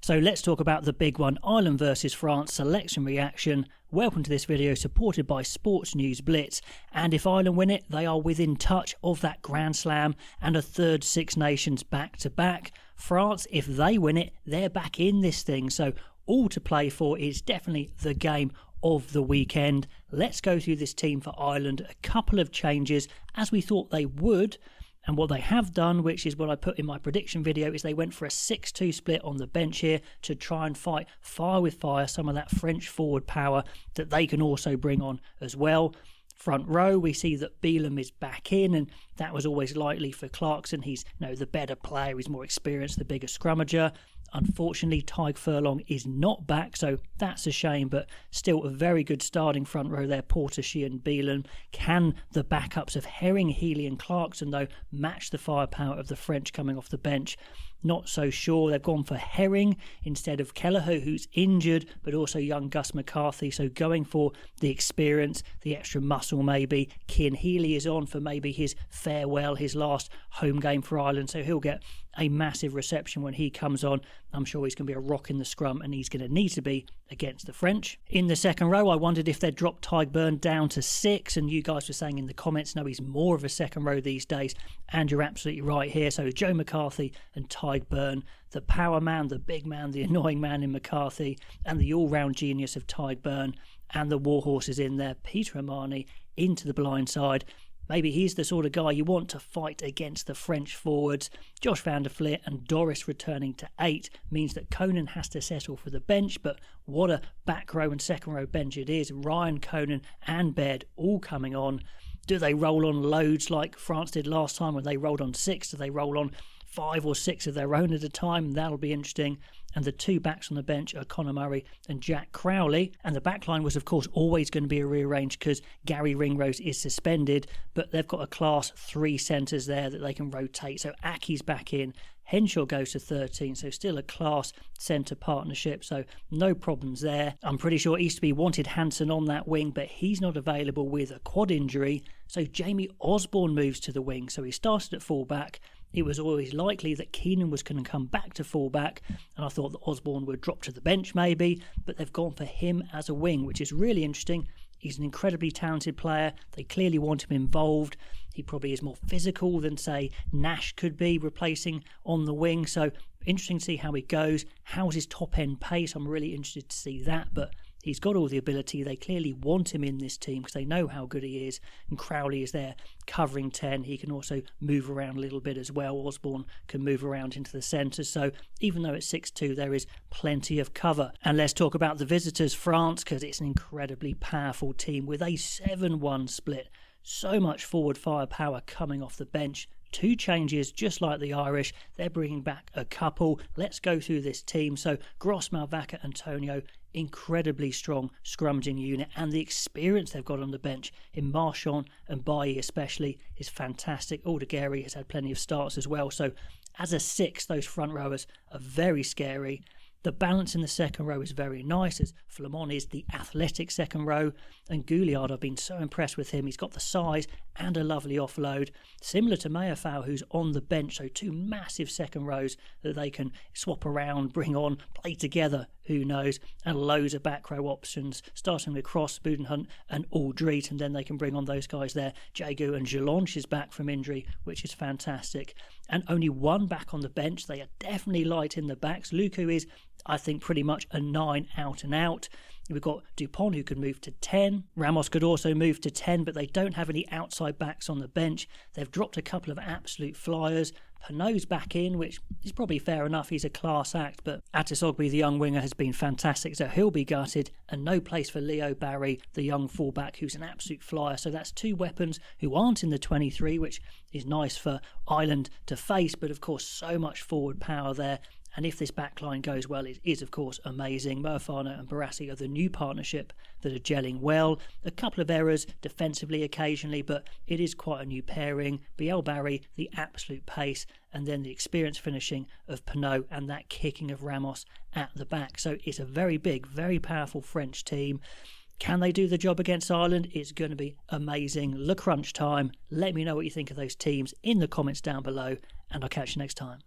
So let's talk about the big one, Ireland versus France selection reaction. Welcome to this video supported by Sports News Blitz. And if Ireland win it, they are within touch of that Grand Slam and a third Six Nations back-to-back. France, if they win it, they're back in this thing. So all to play for. Is definitely the game of the weekend. Let's go through this team for Ireland. A couple of changes as we thought they would. And what they have done, which is what I put in my prediction video, is they went for a 6-2 split on the bench here to try and fight fire with fire some of that French forward power that they can also bring on as well. Front row, we see that Bealham is back in, and that was always likely for Clarkson. He's the better player, he's more experienced, the bigger scrummager. Unfortunately, Tadhg Furlong is not back, so that's a shame, but still a very good starting front row there, Porter, Sheehan, Bealham. Can the backups of Herring, Healy and Clarkson, though, match the firepower of the French coming off the bench? Not so sure. They've gone for Herring instead of Kelleher, who's injured, but also young Gus McCarthy, so going for the experience, the extra muscle maybe. Cian Healy is on for maybe his farewell, his last home game for Ireland, so he'll get a massive reception when he comes on. I'm sure he's going to be a rock in the scrum, and he's going to need to be against the French. In the second row, I wondered if they'd drop Tadhg down to 6, and you guys were saying in the comments, no, he's more of a second row these days, and you're absolutely right here. So Joe McCarthy and Tadhg, the power man, the big man, the annoying man in McCarthy, and the all-round genius of Tadhg, and the warhorses in there, Peter Amani into the blind side. Maybe he's the sort of guy you want to fight against the French forwards. Josh van der Flier and Doris returning to 8 means that Conan has to settle for the bench, but what a back row and second row bench it is. Ryan, Conan and Baird all coming on. Do they roll on loads like France did last time when they rolled on 6? Do they roll on 5 or 6 of their own at a time? That'll be interesting. And the two backs on the bench are Conor Murray and Jack Crowley. And the back line was, of course, always going to be rearranged because Gary Ringrose is suspended. But they've got a class 3 centres there that they can rotate. So Aki's back in. Henshaw goes to 13, so still a class centre partnership, so no problems there. I'm pretty sure Easterby wanted Hansen on that wing, but he's not available with a quad injury, so Jamie Osborne moves to the wing. So he started at fullback. It was always likely that Keenan was going to come back to fullback, and I thought that Osborne would drop to the bench maybe, but they've gone for him as a wing, which is really interesting. He's an incredibly talented player. They clearly want him involved. He probably is more physical than, say, Nash could be replacing on the wing. So interesting to see how he goes. How's his top-end pace? I'm really interested to see that. But he's got all the ability. They clearly want him in this team because they know how good he is. And Crowley is there covering 10. He can also move around a little bit as well. Osborne can move around into the centre. So even though it's 6-2, there is plenty of cover. And let's talk about the visitors, France, because it's an incredibly powerful team with a 7-1 split. So much forward firepower coming off the bench. 2 changes, just like the Irish. They're bringing back a couple. Let's go through this team. So Gross, Malvaca, Antonio, incredibly strong scrummaging unit, and the experience they've got on the bench in Marchand and Bailly especially is fantastic. Aldegheri has had plenty of starts as well. So as a 6, those front rowers are very scary. The balance in the second row is very nice, as Flamand is the athletic second row, and Gouliard, I've been so impressed with him. He's got the size and a lovely offload, similar to Mayafau, who's on the bench. So 2 massive second rows that they can swap around, bring on, play together, who knows, and loads of back row options, starting with Cross, Budenhunt and Aldreet, and then they can bring on those guys there. Jagu and Jelonch is back from injury, which is fantastic. And only 1 back on the bench. They are definitely light in the backs. Luku is, I think, pretty much a 9 out and out. We've got Dupont, who could move to 10. Ramos could also move to 10, but they don't have any outside backs on the bench. They've dropped a couple of absolute flyers. Pinot's back in, which is probably fair enough. He's a class act, but Atisogbe, the young winger, has been fantastic, so he'll be gutted. And no place for Leo Barry, the young fullback, who's an absolute flyer. So that's 2 weapons who aren't in the 23, which is nice for Ireland to face, but of course so much forward power there. And if this backline goes well, it is, of course, amazing. Moefana and Barassi are the new partnership that are gelling well. A couple of errors defensively occasionally, but it is quite a new pairing. Biel Barry, the absolute pace, and then the experience finishing of Pinot and that kicking of Ramos at the back. So it's a very big, very powerful French team. Can they do the job against Ireland? It's going to be amazing. Le crunch time. Let me know what you think of those teams in the comments down below, and I'll catch you next time.